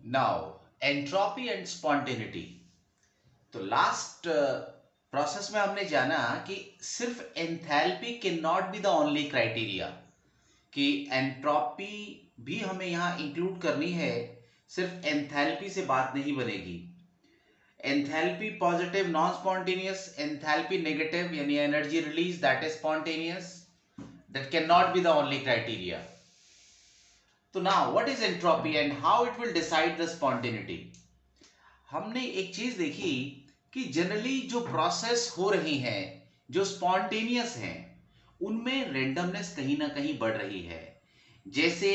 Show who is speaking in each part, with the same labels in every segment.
Speaker 1: Now entropy and spontaneity. तो last process में हमने जाना कि सिर्फ enthalpy can not be the only criteria, कि एंट्रोपी भी हमें यहाँ इंक्लूड करनी है। सिर्फ एंथैल्पी से बात नहीं बनेगी। Enthalpy positive non spontaneous, enthalpy negative यानी energy release that is spontaneous, that can not be the only criteria. तो now what is entropy and how it will decide the spontaneity. हमने एक चीज देखी कि जनरली जो प्रोसेस हो रही हैं, जो स्पॉन्टेनियस हैं, उनमें रेंडमनेस कहीं ना कहीं बढ़ रही है। जैसे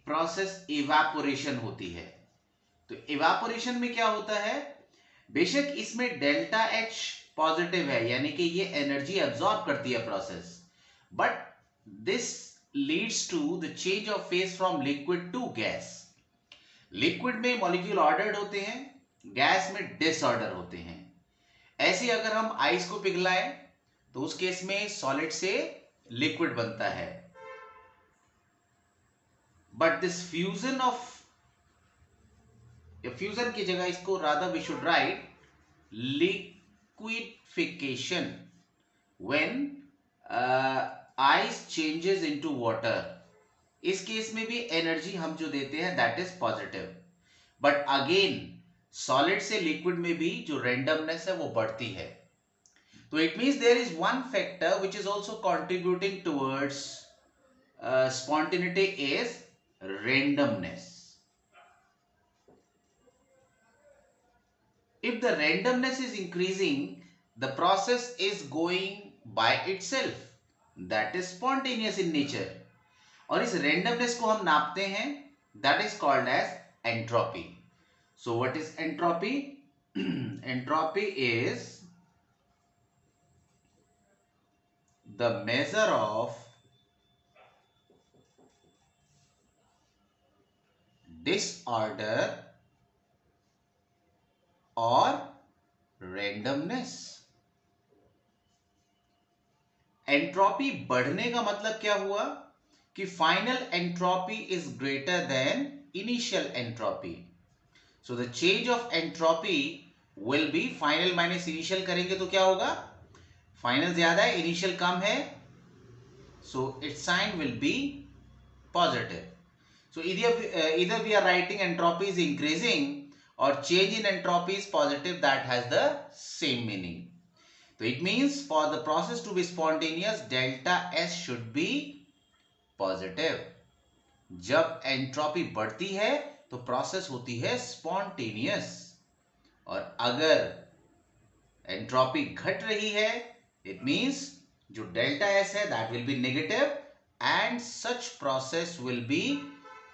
Speaker 1: प्रोसेस इवापोरेशन होती है, तो इवापोरेशन में क्या होता है, बेशक इसमें डेल्टा एच पॉजिटिव है, यानी कि ये एनर्जी एब्जॉर्ब करती है process, but this leads to the change of phase from liquid to gas. Liquid में मॉलिक्यूल ऑर्डर्ड होते हैं, गैस में डिसऑर्डर होते हैं। ऐसे अगर हम आइस को पिघलाएं तो उस केस में सॉलिड से लिक्विड बनता है, but this fusion of, fusion की जगह इसको rather we should write liquidification when ice changes into water. इस केस में भी एनर्जी हम जो देते हैं that is positive, but again solid से लिक्विड में भी जो रेंडमनेस है वो बढ़ती है। तो it means there is one factor which is also contributing towards spontaneity is randomness. If the randomness is increasing, the process is going by itself, that is spontaneous in nature. और इस randomness को हम नापते हैं, that is called as entropy. So what is entropy? Entropy is the measure of disorder और randomness. Entropy बढ़ने का मतलब क्या हुआ कि final entropy is greater than initial entropy. So the change of entropy will be, final minus initial करेंगे तो क्या होगा, फाइनल ज्यादा है इनिशियल कम है, so it's sign will be positive. So either we are writing entropy is increasing or change in entropy is positive, that has the same meaning. So it means for the process to be spontaneous, delta S should be positive. जब entropy बढ़ती है तो process होती है spontaneous, और अगर entropy घट रही है इट मींस जो डेल्टा एस है that will be negative and such process will B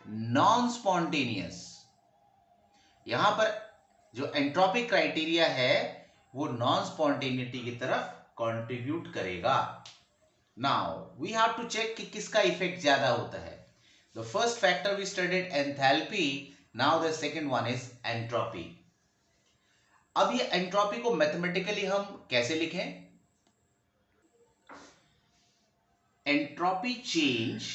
Speaker 1: non spontaneous. यहां पर जो एंट्रोपी क्राइटेरिया है वो नॉन स्पॉन्टेनिटी की तरफ कंट्रीब्यूट करेगा। Now we have to check कि किसका इफेक्ट ज्यादा होता है। The first factor we studied enthalpy, now the second one is entropy. अब ये एंट्रोपी को मैथमेटिकली हम कैसे लिखें? Entropy change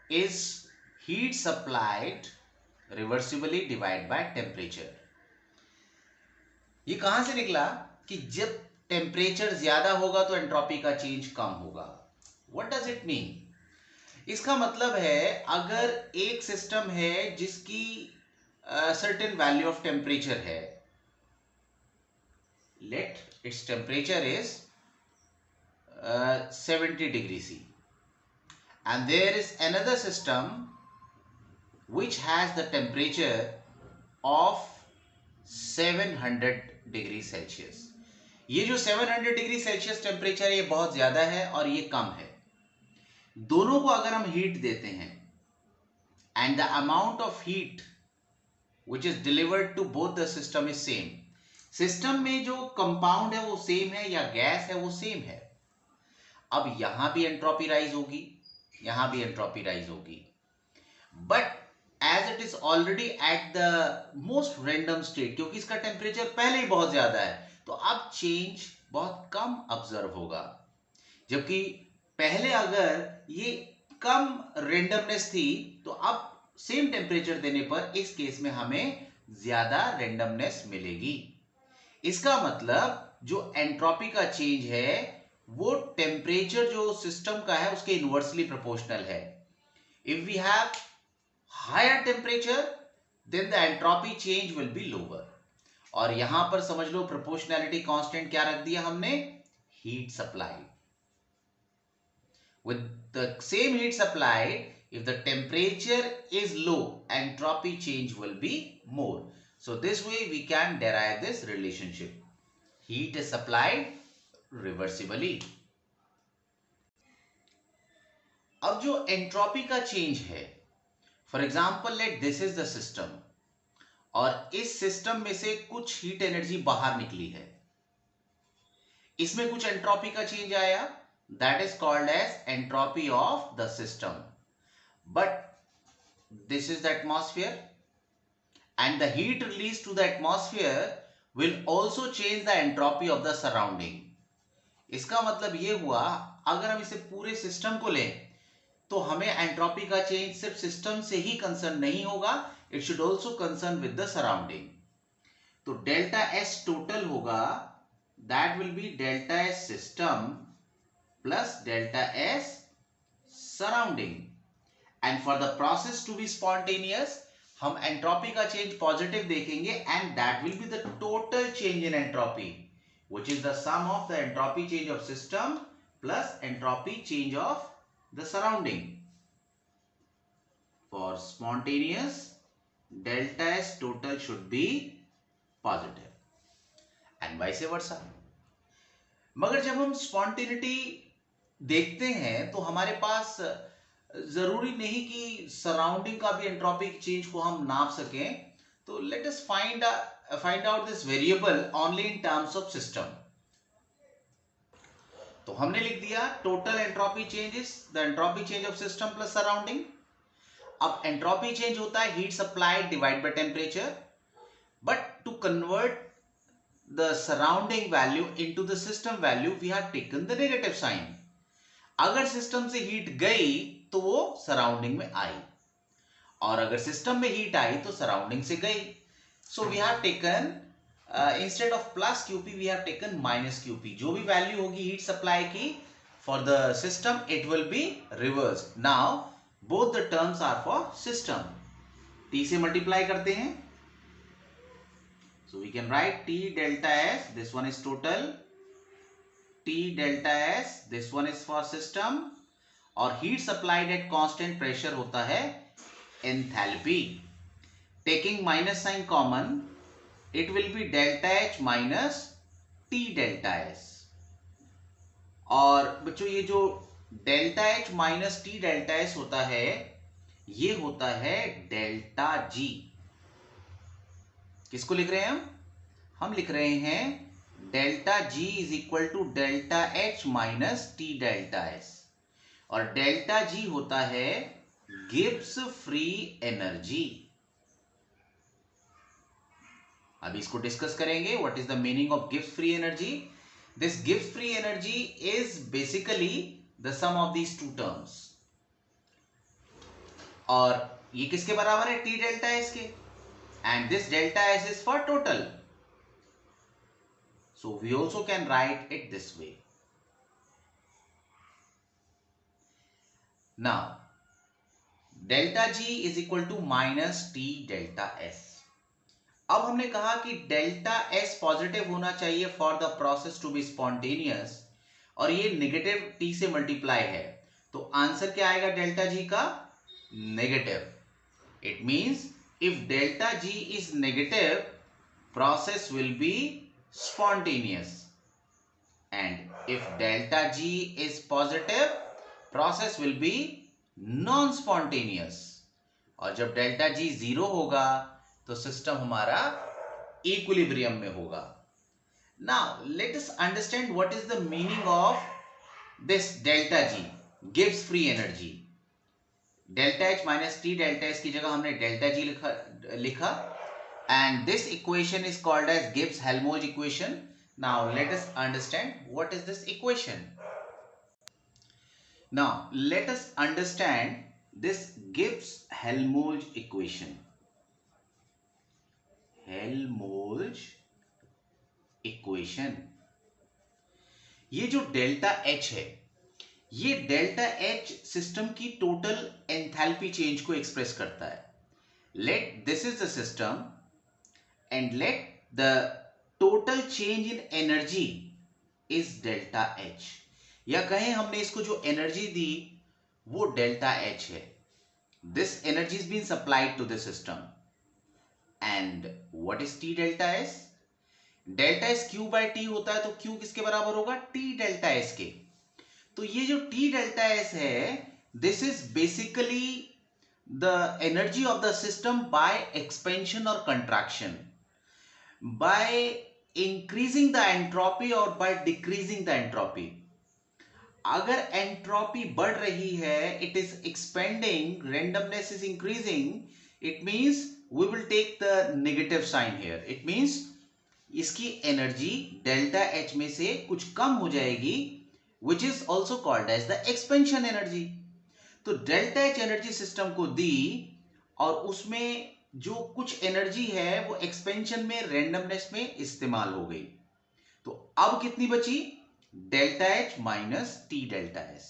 Speaker 1: is heat supplied reversibly divided by temperature. ये कहां से निकला कि जब टेम्परेचर ज्यादा होगा तो एंट्रोपी का चेंज कम होगा। What does it mean? इसका मतलब है अगर एक सिस्टम है जिसकी सर्टेन वैल्यू ऑफ टेम्परेचर है, let its temperature is 70 degree C, and there is another system which has the temperature of 700 degree Celsius. ये जो 700 डिग्री सेल्सियस टेम्परेचर है ये बहुत ज्यादा है और ये कम है। दोनों को अगर हम हीट देते हैं and the amount of heat which is delivered to both the system is same, system में जो कंपाउंड है वो सेम है या गैस है वो सेम है, अब यहां भी एंट्रोपी राइज होगी, यहां भी एंट्रोपी राइज होगी, but as it is already at the most random state, क्योंकि इसका टेम्परेचर पहले ही बहुत ज्यादा है तो अब चेंज बहुत कम ऑब्जर्व होगा। जबकि पहले अगर ये कम रेंडमनेस थी तो अब सेम टेम्परेचर देने पर इस केस में हमें ज्यादा रेंडमनेस मिलेगी। इसका मतलब जो एंट्रोपी का चेंज है वो टेम्परेचर जो सिस्टम का है उसके इनवर्सली प्रोपोर्शनल है। If we have higher temperature then the entropy change will be lower. और यहां पर समझ लो प्रोपोर्शनैलिटी कांस्टेंट क्या रख दिया हमने, heat supply. with the same heat supplied, if the temperature is low, entropy change will be more. So this way we can derive this relationship. Heat is supplied reversibly. अब जो entropy का change है, for example let this is the system, और इस system में से कुछ heat energy बाहर निकली है, इसमें कुछ एंट्रोपी का चेंज आया, that is called as entropy of the system. But this is the atmosphere, and the heat released to the atmosphere will also change the entropy of the surrounding. इसका मतलब ये हुआ, अगर हम इसे पूरे सिस्टम को लें तो हमें एंट्रोपी का चेंज सिर्फ सिस्टम से ही कंसर्न नहीं होगा, it should also concern with the surrounding. तो डेल्टा एस टोटल होगा, that will be delta S system plus delta S surrounding. And for the process to be spontaneous, हम entropy का change positive देखेंगे, and that will be the total change in entropy, which is the sum of the entropy change of system plus entropy change of the surrounding. For spontaneous, delta S total should be positive and vice versa. मगर जब हम spontaneity देखते हैं तो हमारे पास जरूरी नहीं कि सराउंडिंग का भी एंट्रोपी चेंज को हम नाप सकें। तो let us find out this variable only in terms of system. तो हमने लिख दिया total entropy change is the entropy change of system plus surrounding. अब एंट्रोपी चेंज होता है heat supplied divide by temperature, but to convert the surrounding value into the system value we have taken the negative sign. अगर system से heat गई तो वो surrounding में आई, और अगर सिस्टम में हीट आई तो सराउंडिंग से गई। So we have taken instead of plus QP we have taken minus QP. जो भी वैल्यू होगी हीट सप्लाई की for the system it will be reverse. Now both the terms are for system. T से multiply करते हैं, so we can write T delta S, this one is total, T delta S, this one is for system, और heat supplied at constant pressure होता है enthalpy. Taking minus sign common, it will be delta H minus T delta S. और बच्चों ये जो delta H minus T delta S होता है ये होता है डेल्टा G। किसको लिख रहे हैं हम लिख रहे हैं delta G is equal to delta H minus T delta S, और डेल्टा G होता है गिब्स फ्री एनर्जी। अभी इसको डिस्कस करेंगे, what is the meaning of Gibbs free energy. This Gibbs free energy is basically the sum of these two terms, और ये किसके बराबर है, टी डेल्टा S के, and this delta S is for total. So we also can write it this way. Now delta G is equal to minus T delta S. अब हमने कहा कि डेल्टा S पॉजिटिव होना चाहिए for the process to be spontaneous, और ये negative T से multiply है, तो आंसर क्या आएगा डेल्टा G का, negative. It means if delta G is negative, process will be spontaneous, and if delta G is positive, process will be non-spontaneous. और जब delta G 0 होगा तो सिस्टम हमारा इक्विलिब्रियम में होगा। Now let us understand what is the meaning of this delta G, gives free energy. Delta H minus T delta S की जगह हमने डेल्टा G लिखा and this equation is called as Gibbs-Helmholtz equation. Now let us understand what is this equation. Now, let us understand this Gibbs-Helmholtz equation. Helmholtz equation. ये जो delta H है, ये delta H system की total enthalpy change को express करता है. Let this is the system and let the total change in energy is delta H. या कहें हमने इसको जो एनर्जी दी वो डेल्टा H है. This energy is being supplied to the system. And what is T delta S? Delta S Q by T होता है, तो Q किसके बराबर होगा? T डेल्टा S के. तो ये जो T डेल्टा S है, this is basically the energy of the system by expansion or contraction, by increasing the entropy or by decreasing the entropy. अगर एंट्रोपी बढ़ रही है, it is expanding, randomness is increasing, it means we will take the negative sign here. It means इसकी energy delta H में से कुछ कम हो जाएगी, which is also called as the expansion energy. तो डेल्टा एच एनर्जी सिस्टम को दी और उसमें जो कुछ एनर्जी है वो एक्सपेंशन में, रेंडमनेस में इस्तेमाल हो गई. तो अब कितनी बची? Delta H minus T delta S.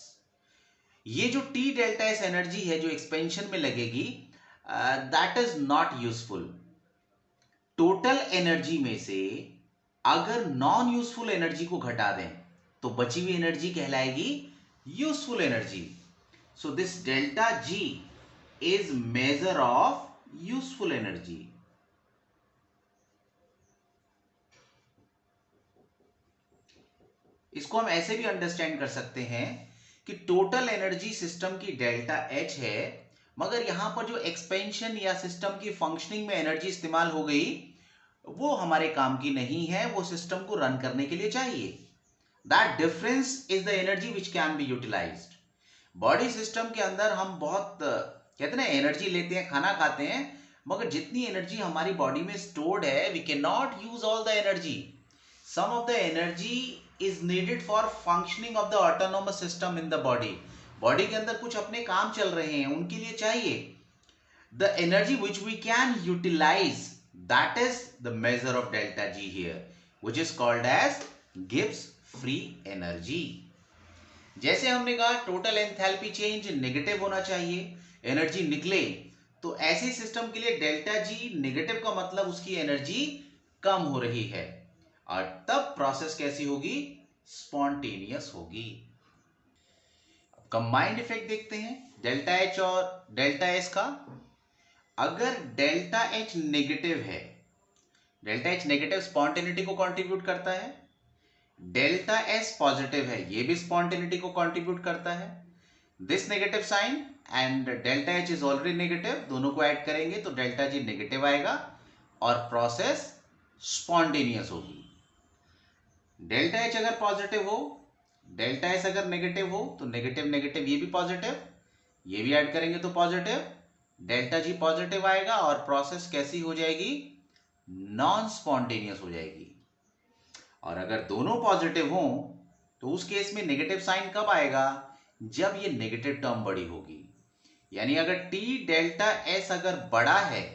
Speaker 1: ये जो टी डेल्टा एस एनर्जी है जो एक्सपेंशन में लगेगी, that is not useful. Total energy में से अगर नॉन यूजफुल एनर्जी को घटा दें तो बची हुई एनर्जी कहलाएगी useful energy. So this delta G is measure of useful energy. इसको हम ऐसे भी अंडरस्टैंड कर सकते हैं कि टोटल एनर्जी सिस्टम की डेल्टा एच है, मगर यहां पर जो एक्सपेंशन या सिस्टम की फंक्शनिंग में एनर्जी इस्तेमाल हो गई वो हमारे काम की नहीं है, वो सिस्टम को रन करने के लिए चाहिए. That difference is the energy which can be utilized. Body system के अंदर हम बहुत कहते हैं ना, एनर्जी लेते हैं, खाना खाते हैं, मगर जितनी एनर्जी हमारी बॉडी में स्टोर्ड है, we can not use all the energy. Some of the energy is needed for functioning of the autonomous system in the body. Body के अंदर कुछ अपने काम चल रहे हैं, उनके लिए चाहिए. The energy which we can utilize, that is the measure of delta G here, which is called as Gibbs free energy. जैसे हमने कहा टोटल एंथैल्पी चेंज नेगेटिव होना चाहिए, एनर्जी निकले, तो ऐसे सिस्टम के लिए डेल्टा जी नेगेटिव का मतलब उसकी एनर्जी कम हो रही है, और तब प्रोसेस कैसी होगी? स्पॉन्टेनियस होगी. कंबाइंड इफेक्ट देखते हैं डेल्टा एच और डेल्टा एस का. अगर डेल्टा एच नेगेटिव है, डेल्टा एच नेगेटिव स्पॉन्टेनिटी को कंट्रीब्यूट करता है, डेल्टा एस पॉजिटिव है, ये भी स्पॉन्टेनिटी को कंट्रीब्यूट करता है. This negative sign and delta H is already negative, दोनों को ऐड करेंगे तो डेल्टा जी नेगेटिव आएगा और प्रोसेस स्पॉन्टेनियस होगी. डेल्टा एच अगर पॉजिटिव हो, डेल्टा एस अगर नेगेटिव हो, तो नेगेटिव नेगेटिव ये भी पॉजिटिव, ये भी ऐड करेंगे तो पॉजिटिव, डेल्टा जी पॉजिटिव आएगा और प्रोसेस कैसी हो जाएगी? नॉन स्पॉन्टेनियस हो जाएगी. और अगर दोनों पॉजिटिव हो तो उस केस में नेगेटिव साइन कब आएगा? जब ये नेगेटिव टर्म बड़ी होगी. यानी अगर टी डेल्टा एस अगर बड़ा है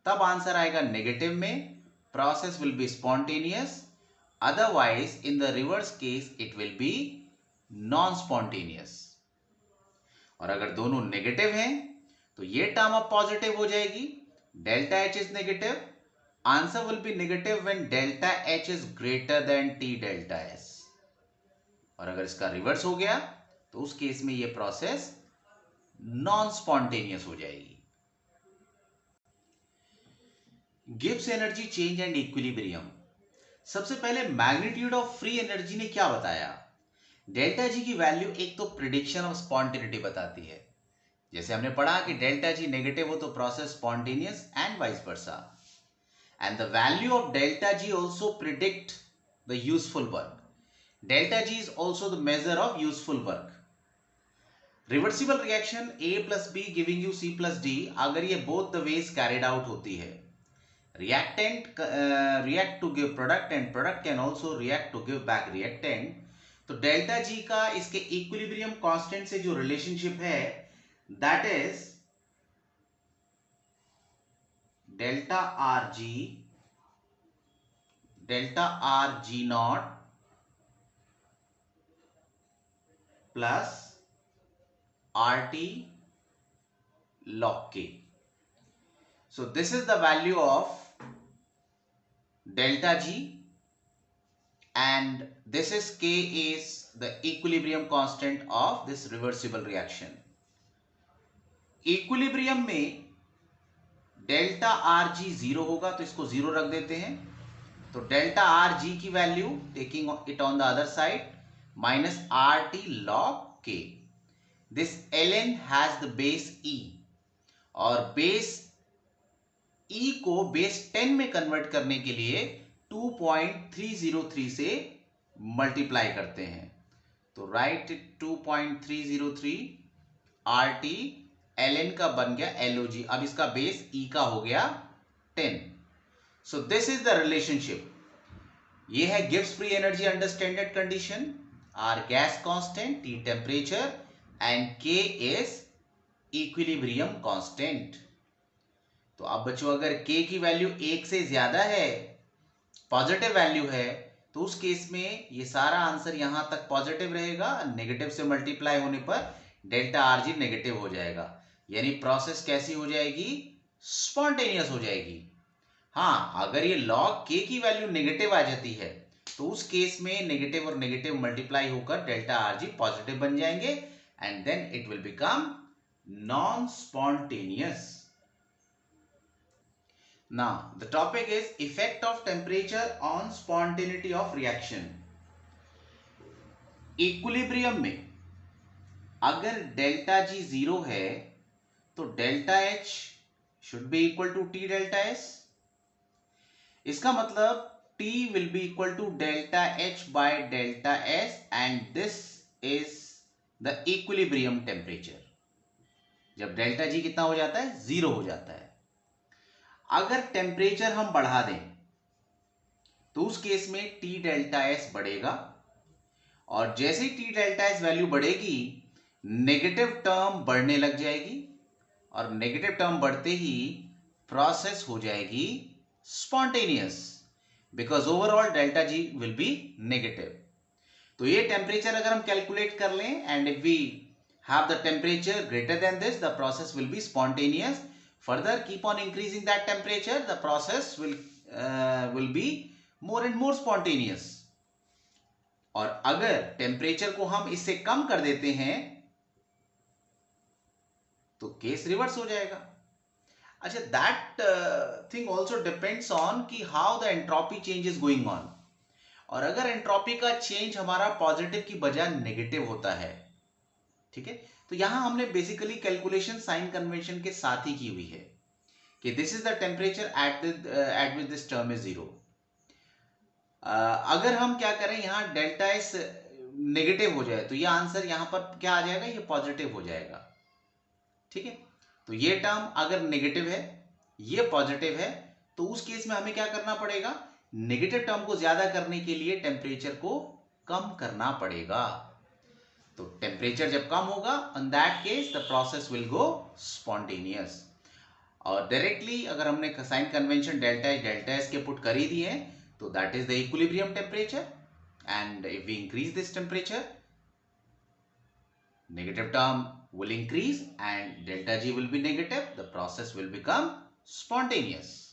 Speaker 1: तब आंसर आएगा नेगेटिव में, process will be spontaneous. Otherwise, in the reverse case, it will be non-spontaneous. और अगर दोनों नेगेटिव हैं तो ये टर्म अब पॉजिटिव हो जाएगी. Delta H is negative, answer will be negative when delta H is greater than T delta S. और अगर इसका रिवर्स हो गया तो उस केस में ये प्रोसेस नॉन स्पॉन्टेनियस हो जाएगी. Gibbs energy change and equilibrium. सबसे पहले मैग्नीट्यूड ऑफ फ्री एनर्जी ने क्या बताया? डेल्टा जी की वैल्यू एक तो प्रिडिक्शन ऑफ स्पॉन्टेनिटी बताती है, जैसे हमने पढ़ा कि डेल्टा जी नेगेटिव हो तो process spontaneous and vice versa. And the value of delta G also predict the useful work. Delta G is also the major of useful work. Reversible reaction A plus B giving you C plus D, अगर ये both the ways carried out होती है, reactant react to give product and product can also react to give back reactant, तो delta G का इसके equilibrium constant से जो relationship है that is delta R ji not plus R T log k. So this is the value of delta G and this is K is the equilibrium constant of this reversible reaction. Equilibrium में delta R जी zero होगा तो इसको zero रख देते हैं. तो delta R G की value taking it on the other side minus R T log K. This ln has the base e और बेस E को बेस 10 में कन्वर्ट करने के लिए 2.303 से मल्टीप्लाई करते हैं. तो राइट 2.303 RT ln का बन गया LOG. अब इसका बेस E का हो गया 10. So this is the relationship. ये है Gibbs free energy under standard condition. R gas constant, T temperature and K is equilibrium constant. तो अब बच्चों अगर K की वैल्यू 1 से ज्यादा है, पॉजिटिव वैल्यू है, तो उस केस में ये सारा आंसर यहां तक पॉजिटिव रहेगा. नेगेटिव से मल्टीप्लाई होने पर डेल्टा आर जी नेगेटिव हो जाएगा. यानी प्रोसेस कैसी हो जाएगी? स्पॉन्टेनियस हो जाएगी. हाँ, अगर ये लॉग K की वैल्यू नेगेटिव आ जाती है तो उस केस में नेगेटिव और नेगेटिव मल्टीप्लाई होकर डेल्टा आर जी पॉजिटिव बन जाएंगे and then it will become non spontaneous. Now, the topic is effect of temperature on spontaneity of reaction. Equilibrium में अगर डेल्टा जी जीरो है तो delta H should be equal to T delta S. इसका मतलब T will be equal to delta H by delta S and this is the equilibrium temperature. जब delta G कितना हो जाता है? जीरो हो जाता है. अगर टेम्परेचर हम बढ़ा दें तो उस केस में T डेल्टा S बढ़ेगा और जैसे ही T डेल्टा S वैल्यू बढ़ेगी नेगेटिव टर्म बढ़ने लग जाएगी और नेगेटिव टर्म बढ़ते ही प्रोसेस हो जाएगी spontaneous because overall delta G will be negative. तो ये टेम्परेचर अगर हम कैलकुलेट कर लें and if we have the temperature greater then this the process will be spontaneous. Further, keep on increasing that temperature, the process will be more and more spontaneous. और अगर temperature को हम इससे कम कर देते हैं तो केस रिवर्स हो जाएगा. अच्छा, that thing also depends on कि how the entropy change is going on. और अगर एंट्रोपी का चेंज हमारा पॉजिटिव की बजाय नेगेटिव होता है, ठीक है, तो यहां हमने बेसिकली कैलकुलेशन साइन कन्वेंशन के साथ ही की हुई है कि this is the temperature at which this term is zero. अगर हम क्या करें, यहां डेल्टा एस नेगेटिव हो जाए तो ये आंसर यहां पर क्या आ जाएगा? ये पॉजिटिव हो जाएगा. ठीक है, तो ये टर्म अगर नेगेटिव है, ये पॉजिटिव है, तो उस केस में हमें क्या करना पड़ेगा? नेगेटिव टर्म को ज्यादा करने के लिए टेम्परेचर को कम करना पड़ेगा. तो टेम्परेचर जब कम होगा, in that case the process will go spontaneous. और डायरेक्टली अगर हमने साइन कन्वेंशन डेल्टा एस के पुट कर ही दिए हैं तो that is the equilibrium temperature and if we increase this temperature negative term will increase and delta G will be negative, the process will become spontaneous.